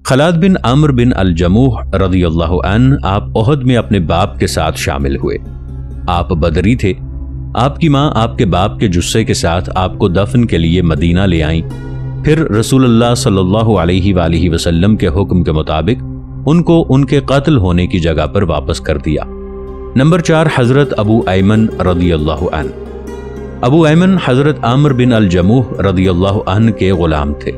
خلاد بن عمرو بن الجموح رضی اللہ عنہ آپ احد میں اپنے باپ کے ساتھ شامل ہوئے۔ آپ بدری تھے۔ آپ کی ماں آپ کے باپ کے جثے کے ساتھ آپ کو دفن کے لیے مدینہ لے آئیں، پھر رسول اللہ صلی اللہ علیہ وآلہ وسلم کے حکم کے مطابق ان کو ان کے قتل ہونے کی جگہ پر واپس کر دیا۔ نمبر 4، حضرت ابو ایمن رضی اللہ عنہ۔ ابو ایمن حضرت عامر بن الجموح رضی اللہ عنہ کے غلام تھے۔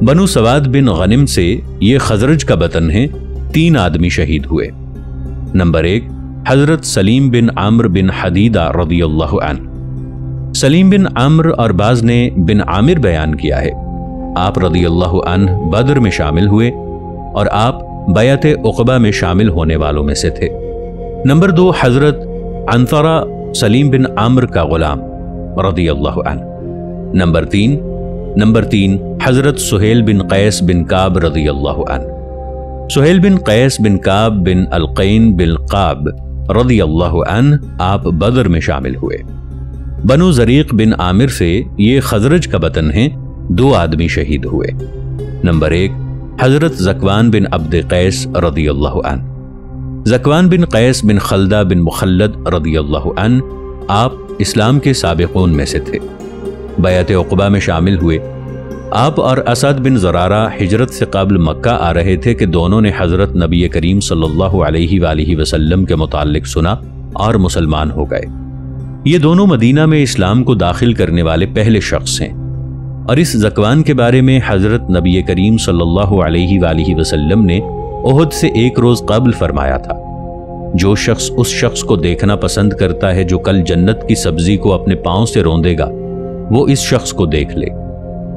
بنو سواد بن غنم سے یہ خزرج کا بطن ہے، 3 آدمی شہید ہوئے۔ نمبر 1، حضرت سلیم بن عامر بن حدیدہ رضی اللہ عنہ۔ سلیم بن عامر اور بعض نے بن عامر بیان کیا ہے، آپ رضی اللہ عنہ بدر میں شامل ہوئے اور آپ بیعت عقبہ میں شامل ہونے والوں میں سے تھے۔ نمبر 2، حضرت عنترہ سلیم بن عامر کا غلام رضی اللہ عنہ۔ نمبر 3، حضرت سہیل بن قیس بن کعب رضی اللہ عنہ۔ سہیل بن قیس بن کعب بن القین بن قعب رضی اللہ عنہ آپ بدر میں شامل ہوئے۔ بنو زریق بن عامر سے یہ خزرج کا بطن ہیں، 2 آدمی شہید ہوئے۔ نمبر 1، حضرت زکوان بن عبد قیس رضی اللہ عنہ۔ زکوان بن قیس بن خلدہ بن مخلد رضی اللہ عنہ آپ اسلام کے سابقون میں سے تھے، بیعت عقبہ میں شامل ہوئے۔ آپ اور اسد بن زرارہ ہجرت سے قبل مکہ آ رہے تھے کہ دونوں نے حضرت نبی کریم صلی اللہ علیہ وآلہ وسلم کے متعلق سنا اور مسلمان ہو گئے۔ یہ دونوں مدینہ میں اسلام کو داخل کرنے والے پہلے شخص ہیں، اور اس زکوان کے بارے میں حضرت نبی کریم صلی اللہ علیہ وآلہ وسلم نے احد سے 1 روز قبل فرمایا تھا، جو شخص اس شخص کو دیکھنا پسند کرتا ہے جو کل جنت کی سبزی کو اپنے پاؤں سے روندے گا، وہ اس شخص کو دیکھ لے۔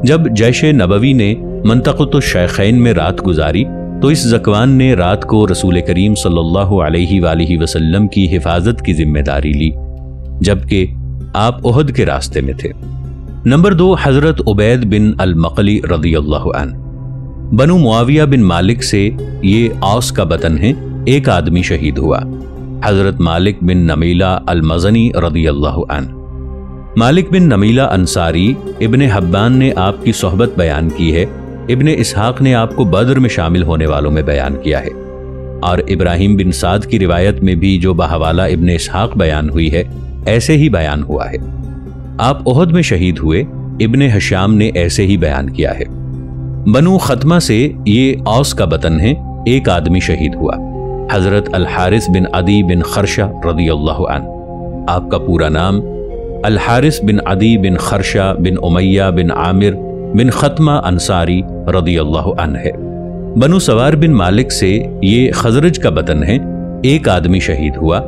جب جیش نبوی نے منطقۃ الشیخین میں رات گزاری تو اس زکوان نے رات کو رسول کریم صلی اللہ علیہ وآلہ وسلم کی حفاظت کی ذمہ داری لی، جبکہ آپ احد کے راستے میں تھے۔ نمبر 2، حضرت عبید بن المقلی رضی اللہ عنہ۔ بنو معاویہ بن مالک سے یہ اوس کا بطن ہے، 1 آدمی شہید ہوا، حضرت مالک بن نمیلہ المزنی رضی اللہ عنہ۔ مالک بن نمیلہ انصاری ابن حبان نے آپ کی صحبت بیان کی ہے، ابن اسحاق نے آپ کو بدر میں شامل ہونے والوں میں بیان کیا ہے، اور ابراہیم بن سعد کی روایت میں بھی جو بحوالہ ابن اسحاق بیان ہوئی ہے ایسے ہی بیان ہوا ہے۔ آپ احد میں شہید ہوئے، ابن حشام نے ایسے ہی بیان کیا ہے۔ بنو ختمہ سے یہ اوس کا بطن ہے، 1 آدمی شہید ہوا، حضرت الحارث بن عدی بن خرشہ رضی اللہ عنہ۔ آپ کا پورا نام الحارث بن عدی بن خرشہ بن امیہ بن عامر بن ختمہ انصاری رضی اللہ عنہ ہے۔ بنو سوار بن مالک سے یہ خزرج کا بطن ہے، 1 آدمی شہید ہوا،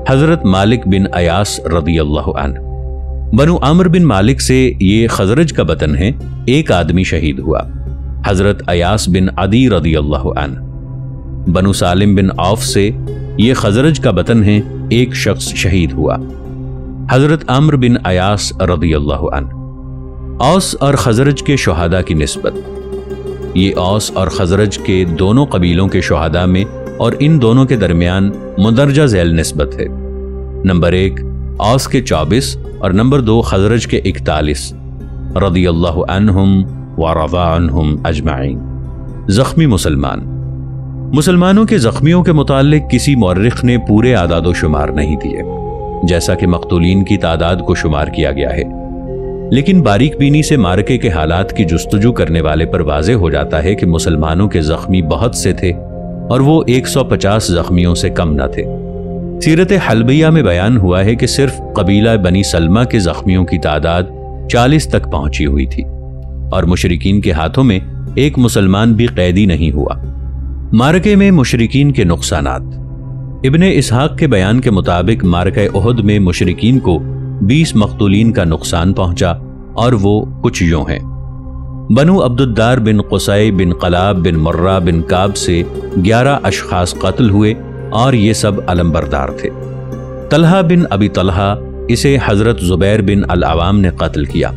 حضرت مالک بن ایاس رضی اللہ عنہ۔ بنو عامر بن مالک سے یہ خزرج کا بطن ہے، 1 آدمی شہید ہوا، حضرت ایاس بن عدی رضی اللہ عنہ۔ بنو سالم بن عوف سے یہ خزرج کا بطن ہے، 1 شخص شہید ہوا، حضرت عمرو بن ایاس رضی اللہ عنہ۔ اوس اور خزرج کے شہداء کی نسبت۔ یہ اوس اور خزرج کے دونوں قبیلوں کے شہداء میں اور ان دونوں کے درمیان مندرجہ ذیل نسبت ہے۔ نمبر 1، اوس کے 24 اور نمبر 2، خزرج کے 41 رضی اللہ عنہم ورضا عنہم اجمعین۔ زخمی مسلمانوں کے زخمیوں کے متعلق کسی مورخ نے پورے اعداد و شمار نہیں دیے، جیسا کہ مقتولین کی تعداد کو شمار کیا گیا ہے، لیکن باریک بینی سے مارکے کے حالات کی جستجو کرنے والے پر واضح ہو جاتا ہے کہ مسلمانوں کے زخمی بہت سے تھے اور وہ 150 زخمیوں سے کم نہ تھے۔ سیرت حلبیہ میں بیان ہوا ہے کہ صرف قبیلہ بنی سلمہ کے زخمیوں کی تعداد 40 تک پہنچی ہوئی تھی، اور مشرکین کے ہاتھوں میں 1 مسلمان بھی قیدی نہیں ہوا۔ مارکے میں مشرکین کے نقصانات۔ ابن اسحاق کے بیان کے مطابق مارکہ احد میں مشرکین کو 20 مقتولین کا نقصان پہنچا، اور وہ کچھ یوں ہیں۔ بنو عبدالدار بن قصی بن قلاب بن مرہ بن کعب سے 11 اشخاص قتل ہوئے، اور یہ سب علمبردار تھے۔ طلحہ بن ابی طلحہ، اسے حضرت زبیر بن العوام نے قتل کیا۔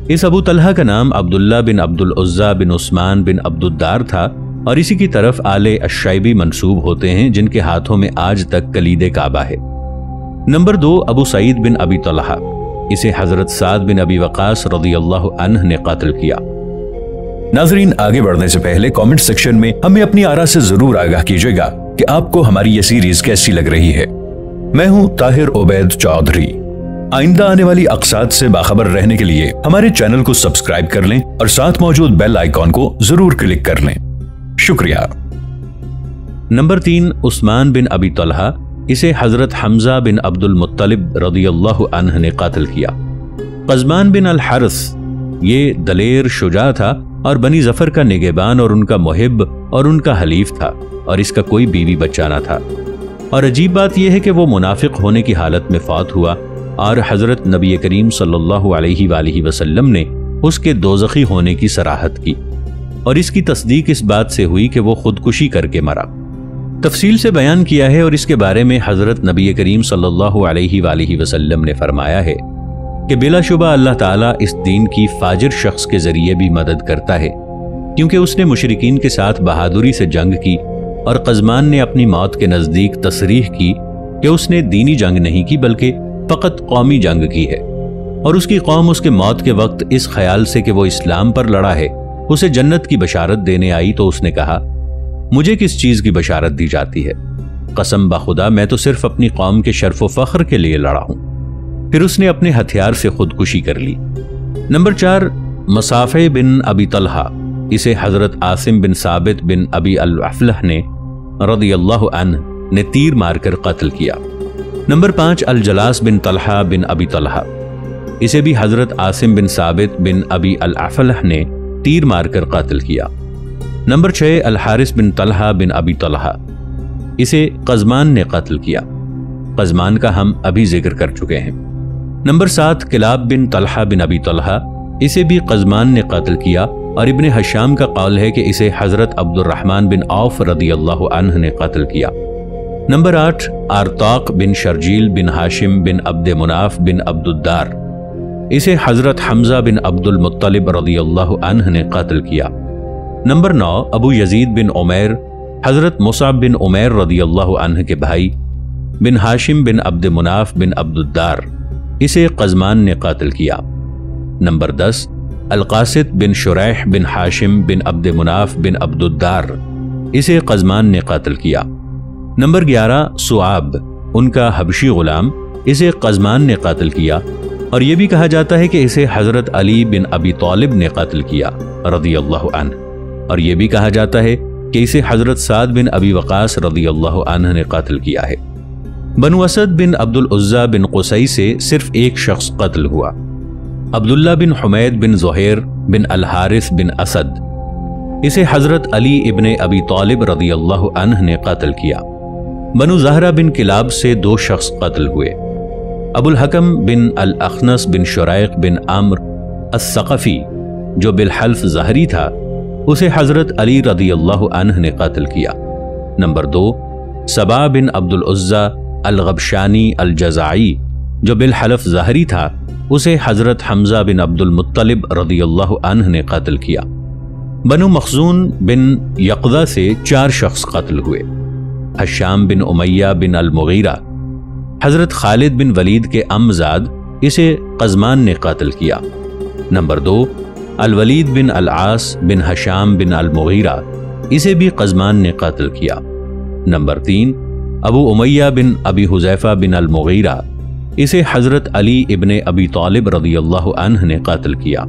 اس ابو طلحہ کا نام عبداللہ بن عبد العزہ بن عثمان بن عبدالدار تھا، اور اسی کی طرف آل الشیبی منسوب ہوتے ہیں، جن کے ہاتھوں میں آج تک کلید کعبہ ہے۔ نمبر 2، ابو سعید بن ابی طلحہ، اسے حضرت سعد بن ابی وقاص رضی اللہ عنہ نے قتل کیا۔ ناظرین، آگے بڑھنے سے پہلے کامنٹ سیکشن میں ہمیں اپنی آراء سے ضرور آگاہ کیجیے گا کہ آپ کو ہماری یہ سیریز کیسی لگ رہی ہے۔ میں ہوں طاہر عبید چودھری۔ آئندہ آنے والی اقساط سے باخبر رہنے کے لیے ہمارے چینل کو سبسکرائب کر لیں اور ساتھ موجود بیل آئیکن کو ضرور کلک کر لیں۔ شکریہ۔ نمبر 3، عثمان بن ابی طلحہ، اسے حضرت حمزہ بن عبد المطلب رضی اللہ عنہ نے قتل کیا۔ قزمان بن الحارث یہ دلیر شجاع تھا اور بنی ظفر کا نگہبان اور ان کا محب اور ان کا حلیف تھا، اور اس کا کوئی بیوی بچہ نہ تھا۔ اور عجیب بات یہ ہے کہ وہ منافق ہونے کی حالت میں فوت ہوا، اور حضرت نبی کریم صلی اللہ علیہ وآلہ وسلم نے اس کے دوزخی ہونے کی صراحت کی، اور اس کی تصدیق اس بات سے ہوئی کہ وہ خودکشی کر کے مرا۔ تفصیل سے بیان کیا ہے، اور اس کے بارے میں حضرت نبی کریم صلی اللہ علیہ وآلہ وسلم نے فرمایا ہے کہ بلا شبہ اللہ تعالیٰ اس دین کی فاجر شخص کے ذریعے بھی مدد کرتا ہے، کیونکہ اس نے مشرکین کے ساتھ بہادری سے جنگ کی، اور قزمان نے اپنی موت کے نزدیک تصریح کی کہ اس نے دینی جنگ نہیں کی بلکہ فقط قومی جنگ کی ہے، اور اس کی قوم اس کے موت کے وقت اس خیال سے کہ وہ اسلام پر لڑا ہے اسے جنت کی بشارت دینے آئی، تو اس نے کہا، مجھے کس چیز کی بشارت دی جاتی ہے؟ قسم بخدا میں تو صرف اپنی قوم کے شرف و فخر کے لیے لڑا ہوں۔ پھر اس نے اپنے ہتھیار سے خودکشی کر لی۔ نمبر 4، مصافع بن ابی طلحہ، اسے حضرت عاصم بن ثابت بن ابی الافلح نے رضی اللہ عنہ نے تیر مار کر قتل کیا۔ نمبر 5، الجلاس بن طلحہ بن ابی طلحہ، اسے بھی حضرت عاصم بن ثابت بن ابی الافلح نے تیر مار کر قتل کیا۔ نمبر 6، الحارث بن طلحہ بن ابی طلحہ، اسے قزمان نے قتل کیا۔ قزمان کا ہم ابھی ذکر کر چکے ہیں۔ نمبر 7، کلاب بن طلحہ بن ابی طلحہ، اسے بھی قزمان نے قتل کیا، اور ابن حشام کا قول ہے کہ اسے حضرت عبد الرحمن بن عوف رضی اللہ عنہ نے قتل کیا۔ نمبر 8، آرطاق بن شرجیل بن ہاشم بن عبد مناف بن عبد الدار، اسے حضرت حمزہ بن عبد المطلب رضی اللہ عنہ نے قتل کیا۔ نمبر 9، ابو یزید بن عمیر، حضرت مصعب بن عمیر رضی اللہ عنہ کے بھائی، بن ہاشم بن عبد مناف بن عبد الدار، اسے قزمان نے قتل کیا۔ نمبر 10، القاسط بن شریح بن ہاشم بن عبد مناف بن عبد الدار، اسے قزمان نے قتل کیا۔ نمبر 11، سعاب، ان کا حبشی غلام، اسے قزمان نے قتل کیا، اور یہ بھی کہا جاتا ہے کہ اسے حضرت علی بن ابی طالب نے قتل کیا رضی اللہ عنہ، اور یہ بھی کہا جاتا ہے کہ اسے حضرت سعد بن ابی وقاص رضی اللہ عنہ نے قتل کیا ہے۔ بنو اسد بن عبد العزا بن قصی سے صرف ایک شخص قتل ہوا، عبداللہ بن حمید بن زہیر بن الحارث بن اسد، اسے حضرت علی ابن ابی طالب رضی اللہ عنہ نے قتل کیا۔ بنو زہرہ بن کلاب سے 2 شخص قتل ہوئے، ابو الحکم بن الاخنس بن شریق بن عمر الثقفی جو بالحلف ظہری تھا، اسے حضرت علی رضی اللہ عنہ نے قتل کیا۔ نمبر 2، سبا بن عبد العزا الغبشانی الجزائی جو بالحلف ظاہری تھا، اسے حضرت حمزہ بن عبد المطلب رضی اللہ عنہ نے قتل کیا۔ بنو مخزون بن یقظہ سے 4 شخص قتل ہوئے، حشام بن امیہ بن المغیرہ، حضرت خالد بن ولید کے امزاد، اسے قزمان نے قتل کیا۔ نمبر 2، الولید بن العاص بن حشام بن المغیرہ، اسے بھی قزمان نے قتل کیا۔ نمبر 3، ابو امیہ بن ابی حذیفہ بن المغیرہ، اسے حضرت علی ابن ابی طالب رضی اللہ عنہ نے قتل کیا۔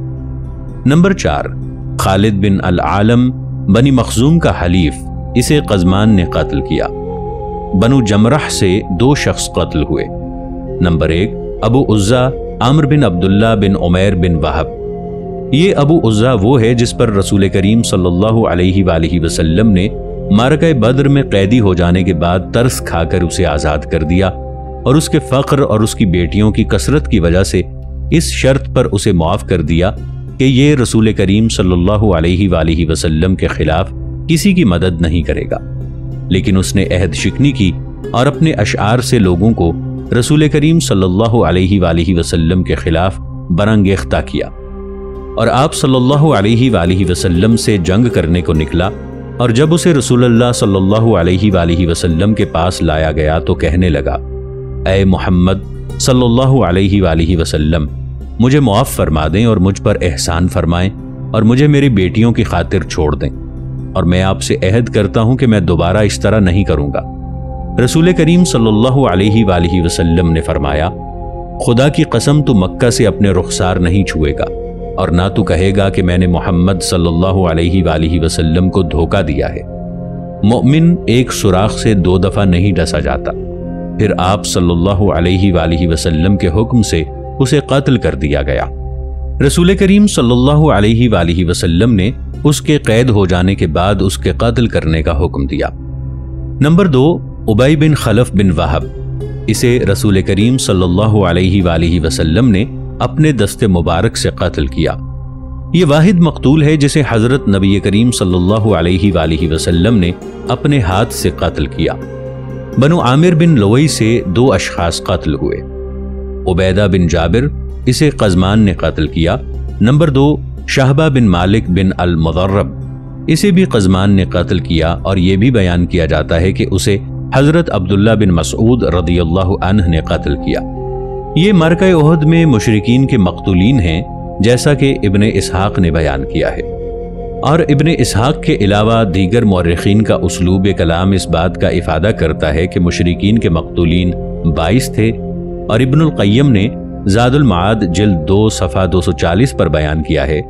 نمبر 4، خالد بن العالم بنی مخزوم کا حلیف، اسے قزمان نے قتل کیا۔ بنو جمرح سے 2 شخص قتل ہوئے۔ نمبر 1، ابو عزا عامر بن عبداللہ بن عمیر بن وہب، یہ ابو عزا وہ ہے جس پر رسول کریم صلی اللہ علیہ وآلہ وسلم نے معرکہ بدر میں قیدی ہو جانے کے بعد ترس کھا کر اسے آزاد کر دیا، اور اس کے فقر اور اس کی بیٹیوں کی کثرت کی وجہ سے اس شرط پر اسے معاف کر دیا کہ یہ رسول کریم صلی اللہ علیہ وآلہ وسلم کے خلاف کسی کی مدد نہیں کرے گا، لیکن اس نے عہد شکنی کی اور اپنے اشعار سے لوگوں کو رسول کریم صلی اللہ علیہ وآلہ وسلم کے خلاف برانگیختہ کیا، اور آپ صلی اللہ علیہ وآلہ وسلم سے جنگ کرنے کو نکلا، اور جب اسے رسول اللہ صلی اللہ علیہ وآلہ وسلم کے پاس لایا گیا تو کہنے لگا، اے محمد صلی اللہ علیہ وآلہ وسلم، مجھے معاف فرما دیں اور مجھ پر احسان فرمائیں اور مجھے میری بیٹیوں کی خاطر چھوڑ دیں، اور میں آپ سے عہد کرتا ہوں کہ میں دوبارہ اس طرح نہیں کروں گا۔ رسول کریم صلی اللہ علیہ وآلہ وسلم نے فرمایا، خدا کی قسم تو مکہ سے اپنے رخسار نہیں چھوئے گا، اور نہ تو کہے گا کہ میں نے محمد صلی اللہ علیہ وآلہ وسلم کو دھوکہ دیا ہے۔ مومن ایک سوراخ سے 2 دفعہ نہیں ڈسا جاتا۔ پھر آپ صلی اللہ علیہ وآلہ وسلم کے حکم سے اسے قتل کر دیا گیا۔ رسول کریم صلی اللہ علیہ وآلہ وسلم نے اس کے قید ہو جانے کے بعد اس کے قتل کرنے کا حکم دیا۔ نمبر 2، ابی بن خلف بن وہب۔ اسے رسول کریم صلی اللہ علیہ وآلہ وسلم نے اپنے دست مبارک سے قتل کیا۔ یہ واحد مقتول ہے جسے حضرت نبی کریم صلی اللہ علیہ وآلہ وسلم نے اپنے ہاتھ سے قتل کیا۔ بنو عامر بن لوئی سے 2 اشخاص قتل ہوئے۔ عبیدہ بن جابر، اسے قزمان نے قتل کیا۔ نمبر 2، شہبہ بن مالک بن المضرب، اسے بھی قزمان نے قتل کیا، اور یہ بھی بیان کیا جاتا ہے کہ اسے حضرت عبداللہ بن مسعود رضی اللہ عنہ نے قتل کیا۔ یہ معرکہ احد میں مشرکین کے مقتولین ہیں، جیسا کہ ابن اسحاق نے بیان کیا ہے۔ اور ابن اسحاق کے علاوہ دیگر مورخین کا اسلوب کلام اس بات کا افادہ کرتا ہے کہ مشرکین کے مقتولین 22 تھے، اور ابن القیم نے زاد المعاد جلد 2 صفحہ 240 پر بیان کیا ہے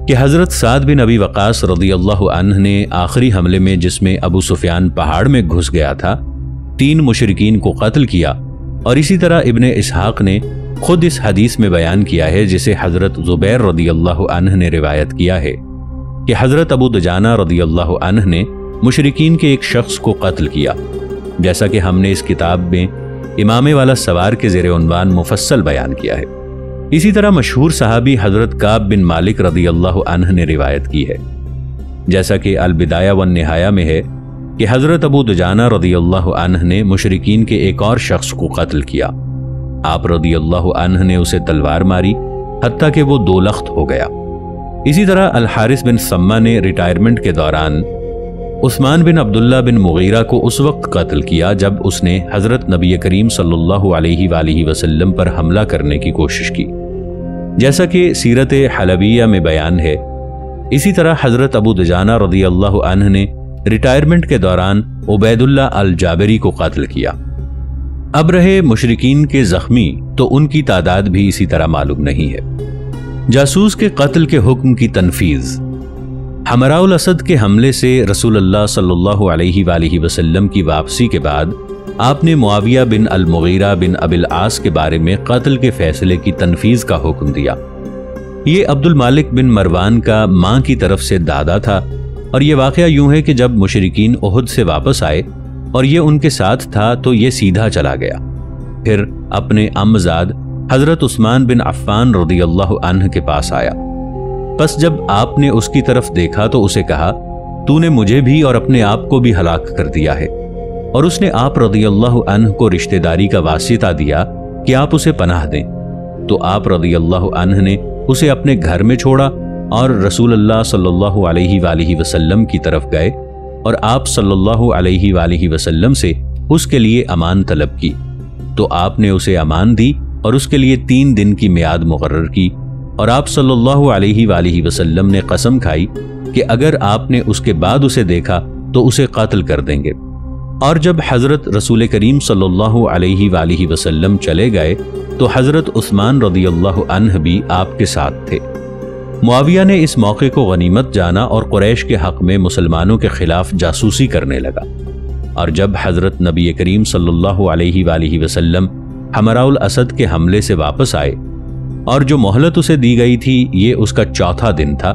کہ حضرت سعد بن ابی وقاص رضی اللہ عنہ نے آخری حملے میں، جس میں ابو سفیان پہاڑ میں گھس گیا تھا، 3 مشرکین کو قتل کیا۔ اور اسی طرح ابن اسحاق نے خود اس حدیث میں بیان کیا ہے، جسے حضرت زبیر رضی اللہ عنہ نے روایت کیا ہے کہ حضرت ابو دجانہ رضی اللہ عنہ نے مشرکین کے ایک شخص کو قتل کیا، جیسا کہ ہم نے اس کتاب میں امامے والا سوار کے زیر عنوان مفصل بیان کیا ہے۔ اسی طرح مشہور صحابی حضرت کعب بن مالک رضی اللہ عنہ نے روایت کی ہے، جیسا کہ البدایہ والنہایہ میں ہے کہ حضرت ابو دجانہ رضی اللہ عنہ نے مشرکین کے ایک اور شخص کو قتل کیا۔ آپ رضی اللہ عنہ نے اسے تلوار ماری، حتیٰ کہ وہ 2 لخت ہو گیا۔ اسی طرح الحارث بن سمہ نے ریٹائرمنٹ کے دوران عثمان بن عبداللہ بن مغیرہ کو اس وقت قتل کیا جب اس نے حضرت نبی کریم صلی اللہ علیہ وآلہ وسلم پر حملہ کرنے کی کوشش کی، جیسا کہ سیرت حلبیہ میں بیان ہے۔ اسی طرح حضرت ابو دجانہ رضی اللہ عنہ نے ریٹائرمنٹ کے دوران عبید اللہ الجابری کو قتل کیا۔ اب رہے مشرکین کے زخمی، تو ان کی تعداد بھی اسی طرح معلوم نہیں ہے۔ جاسوس کے قتل کے حکم کی تنفیذ۔ حمراء الاسد کے حملے سے رسول اللہ صلی اللہ علیہ وآلہ وسلم کی واپسی کے بعد آپ نے معاویہ بن المغیرہ بن ابی العاص کے بارے میں قتل کے فیصلے کی تنفیذ کا حکم دیا۔ یہ عبد المالک بن مروان کا ماں کی طرف سے دادا تھا، اور یہ واقعہ یوں ہے کہ جب مشرکین احد سے واپس آئے اور یہ ان کے ساتھ تھا تو یہ سیدھا چلا گیا۔ پھر اپنے عمزاد حضرت عثمان بن عفان رضی اللہ عنہ کے پاس آیا۔ پس جب آپ نے اس کی طرف دیکھا تو اسے کہا، تو نے مجھے بھی اور اپنے آپ کو بھی ہلاک کر دیا ہے۔ اور اس نے آپ رضی اللہ عنہ کو رشتہ داری کا واسطہ دیا کہ آپ اسے پناہ دیں، تو آپ رضی اللہ عنہ نے اسے اپنے گھر میں چھوڑا اور رسول اللہ صلی اللہ علیہ وآلہ وسلم کی طرف گئے، اور آپ صلی اللہ علیہ وآلہ وسلم سے اس کے لیے امان طلب کی، تو آپ نے اسے امان دی اور اس کے لیے 3 دن کی میعاد مقرر کی، اور آپ صلی اللہ علیہ وآلہ وسلم نے قسم کھائی کہ اگر آپ نے اس کے بعد اسے دیکھا تو اسے قتل کر دیں گے۔ اور جب حضرت رسول کریم صلی اللہ علیہ وآلہ وسلم چلے گئے تو حضرت عثمان رضی اللہ عنہ بھی آپ کے ساتھ تھے۔ معاویہ نے اس موقع کو غنیمت جانا اور قریش کے حق میں مسلمانوں کے خلاف جاسوسی کرنے لگا، اور جب حضرت نبی کریم صلی اللہ علیہ وآلہ وسلم حمراء الاسد کے حملے سے واپس آئے اور جو مہلت اسے دی گئی تھی یہ اس کا 4تھا دن تھا،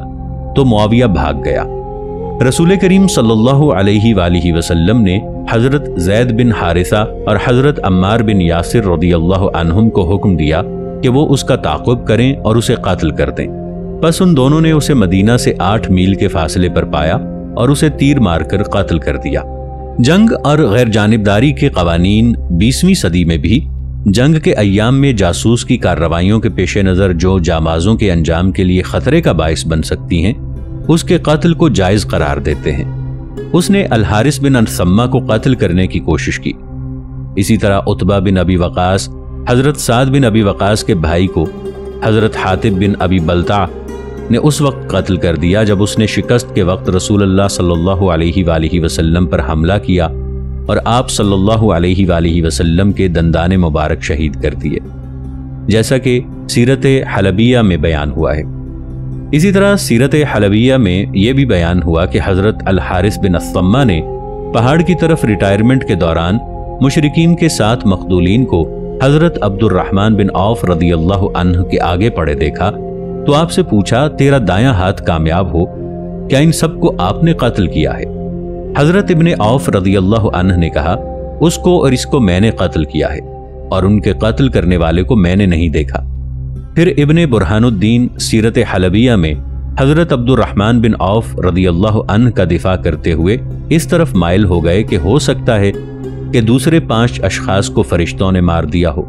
تو معاویہ بھاگ گیا۔ رسول کریم صلی اللہ علیہ وآلہ وسلم نے حضرت زید بن حارثہ اور حضرت عمار بن یاسر رضی اللہ عنہم کو حکم دیا کہ وہ اس کا تعاقب کریں اور اسے قتل کر دیں۔ پس ان دونوں نے اسے مدینہ سے 8 میل کے فاصلے پر پایا اور اسے تیر مار کر قتل کر دیا۔ جنگ اور غیر جانبداری کے قوانین 20ویں صدی میں بھی جنگ کے ایام میں جاسوس کی کارروائیوں کے پیش نظر جو جانبازوں کے انجام کے لیے خطرے کا باعث بن سکتی ہیں اس کے قتل کو جائز قرار دیتے ہیں۔ اس نے الحارث بن سمہ کو قتل کرنے کی کوشش کی۔ اسی طرح عتبہ بن ابی وقاص حضرت سعد بن ابی وقاص کے بھائی کو، حضرت حاتب بن ابی بلتع نے اس وقت قتل کر دیا جب اس نے شکست کے وقت رسول اللہ صلی اللہ علیہ وآلہ وسلم پر حملہ کیا اور آپ صلی اللہ علیہ وآلہ وسلم کے دندان مبارک شہید کر دیے، جیسا کہ سیرت حلبیہ میں بیان ہوا ہے۔ اسی طرح سیرت حلبیہ میں یہ بھی بیان ہوا کہ حضرت الحارث بن الثمہ نے پہاڑ کی طرف ریٹائرمنٹ کے دوران مشرکین کے 7 مقتولین کو حضرت عبد الرحمن بن عوف رضی اللہ عنہ کے آگے پڑے دیکھا تو آپ سے پوچھا، تیرا دایاں ہاتھ کامیاب ہو، کیا ان سب کو آپ نے قتل کیا ہے؟ حضرت ابن عوف رضی اللہ عنہ نے کہا، اس کو اور اس کو میں نے قتل کیا ہے، اور ان کے قتل کرنے والے کو میں نے نہیں دیکھا۔ پھر ابن برہان الدین سیرت حلبیہ میں حضرت عبد الرحمن بن عوف رضی اللہ عنہ کا دفاع کرتے ہوئے اس طرف مائل ہو گئے کہ ہو سکتا ہے کہ دوسرے 5 اشخاص کو فرشتوں نے مار دیا ہو۔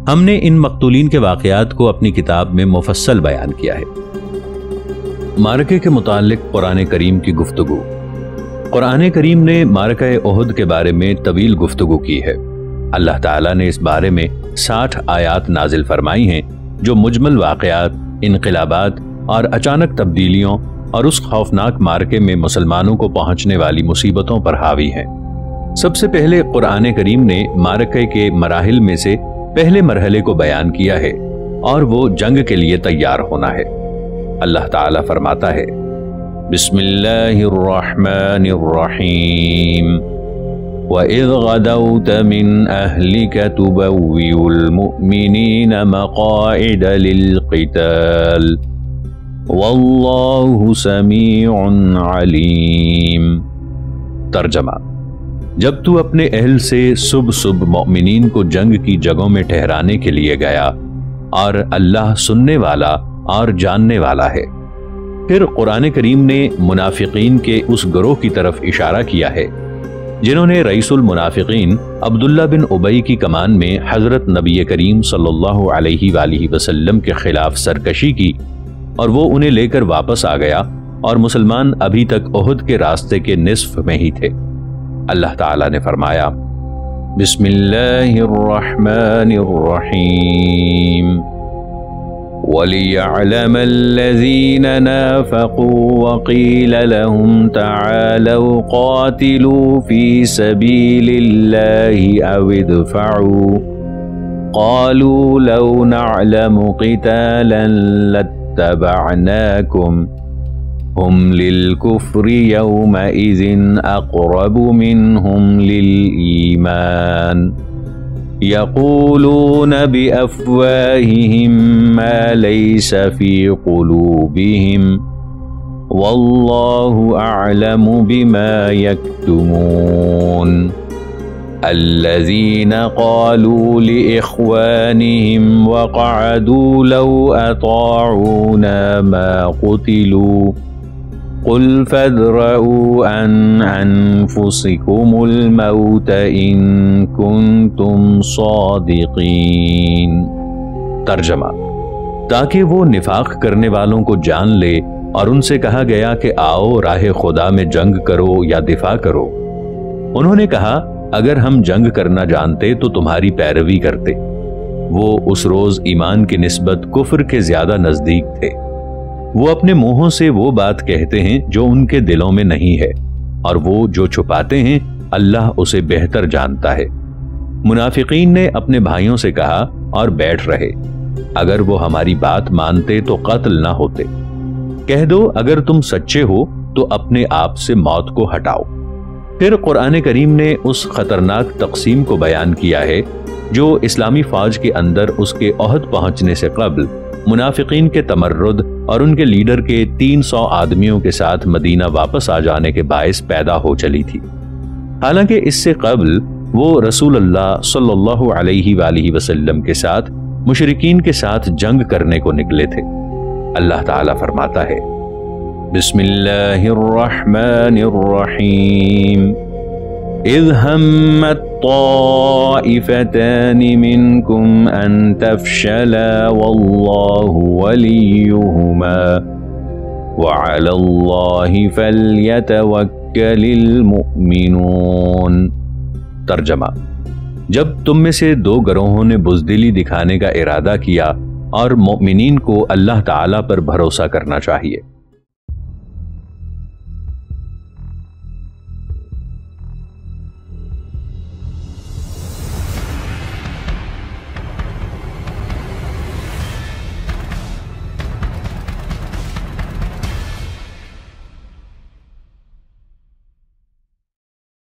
ہم نے ان مقتولین کے واقعات کو اپنی کتاب میں مفصل بیان کیا ہے۔ معرکے کے متعلق قرآن کریم کی گفتگو۔ قرآن کریم نے معرکہ احد کے بارے میں طویل گفتگو کی ہے۔ اللہ تعالیٰ نے اس بارے میں 60 آیات نازل فرمائی ہیں جو مجمل واقعات، انقلابات اور اچانک تبدیلیوں اور اس خوفناک معرکے میں مسلمانوں کو پہنچنے والی مصیبتوں پر حاوی ہیں۔ سب سے پہلے قرآن کریم نے معرکے کے مراحل میں سے پہلے مرحلے کو بیان کیا ہے، اور وہ جنگ کے لیے تیار ہونا ہے۔ اللہ تعالیٰ فرماتا ہے، بسم اللہ الرحمن الرحیم وَإِذْ غَدَوْتَ مِنْ أَهْلِكَ تُبَوِّئُ الْمُؤْمِنِينَ مَقَاعِدَ لِلْقِتَالِ وَاللَّهُ سَمِيعٌ عَلِيمٌ۔ ترجمہ: جب تو اپنے اہل سے صبح مومنین کو جنگ کی جگہوں میں ٹھہرانے کے لیے گیا، اور اللہ سننے والا اور جاننے والا ہے۔ پھر قرآن کریم نے منافقین کے اس گروہ کی طرف اشارہ کیا ہے جنہوں نے رئیس المنافقین عبداللہ بن ابی کی کمان میں حضرت نبی کریم صلی اللہ علیہ وآلہ وسلم کے خلاف سرکشی کی، اور وہ انہیں لے کر واپس آ گیا، اور مسلمان ابھی تک احد کے راستے کے نصف میں ہی تھے۔ اللہ تعالیٰ نے فرمایا، بسم اللہ الرحمن الرحیم وَلِيَعْلَمَ الَّذِينَ نَافَقُوا وَقِيلَ لَهُمْ تَعَالَوْا قَاتِلُوا فِي سَبِيلِ اللَّهِ أَوِ ادْفَعُوا قَالُوا لَوْ نَعْلَمُ قِتَالًا لَاتَّبَعْنَاكُمْ هُمْ لِلْكُفْرِ يَوْمَئِذٍ أَقْرَبُ مِنْهُمْ لِلْإِيمَانِ يَقُولُونَ بِأَفْوَاهِهِمْ مَا لَيْسَ فِي قُلُوبِهِمْ وَاللَّهُ أَعْلَمُ بِمَا يَكْتُمُونَ الَّذِينَ قَالُوا لِإِخْوَانِهِمْ وَقَعَدُوا لَوْ أَطَاعُونَا مَا قُتِلُوا قُلْ فَادْرَءُوا عَنْ أَنفُسِكُمُ الْمَوْتَ إِن كُنتُمْ صَادِقِينَ۔ ترجمہ: تاکہ وہ نفاق کرنے والوں کو جان لے، اور ان سے کہا گیا کہ آؤ راہ خدا میں جنگ کرو یا دفاع کرو۔ انہوں نے کہا، اگر ہم جنگ کرنا جانتے تو تمہاری پیروی کرتے۔ وہ اس روز ایمان کی نسبت کفر کے زیادہ نزدیک تھے۔ وہ اپنے منہوں سے وہ بات کہتے ہیں جو ان کے دلوں میں نہیں ہے، اور وہ جو چھپاتے ہیں اللہ اسے بہتر جانتا ہے۔ منافقین نے اپنے بھائیوں سے کہا اور بیٹھ رہے، اگر وہ ہماری بات مانتے تو قتل نہ ہوتے۔ کہہ دو اگر تم سچے ہو تو اپنے آپ سے موت کو ہٹاؤ۔ پھر قرآن کریم نے اس خطرناک تقسیم کو بیان کیا ہے جو اسلامی فوج کے اندر اس کے عہد پہنچنے سے قبل منافقین کے تمرد اور ان کے لیڈر کے 300 آدمیوں کے ساتھ مدینہ واپس آ جانے کے باعث پیدا ہو چلی تھی۔ حالانکہ اس سے قبل وہ رسول اللہ صلی اللہ علیہ وآلہ وسلم کے ساتھ مشرکین کے ساتھ جنگ کرنے کو نکلے تھے۔ اللہ تعالیٰ فرماتا ہے، بسم اللہ الرحمن الرحیم اذ ہمت طائفتان منکم ان تفشلا واللہ ولیہما وعلی اللہ فلیتوکل المؤمنون۔ ترجمہ: جب تم میں سے 2 گروہوں نے بزدلی دکھانے کا ارادہ کیا اور مومنین کو اللہ تعالی پر بھروسہ کرنا چاہیے۔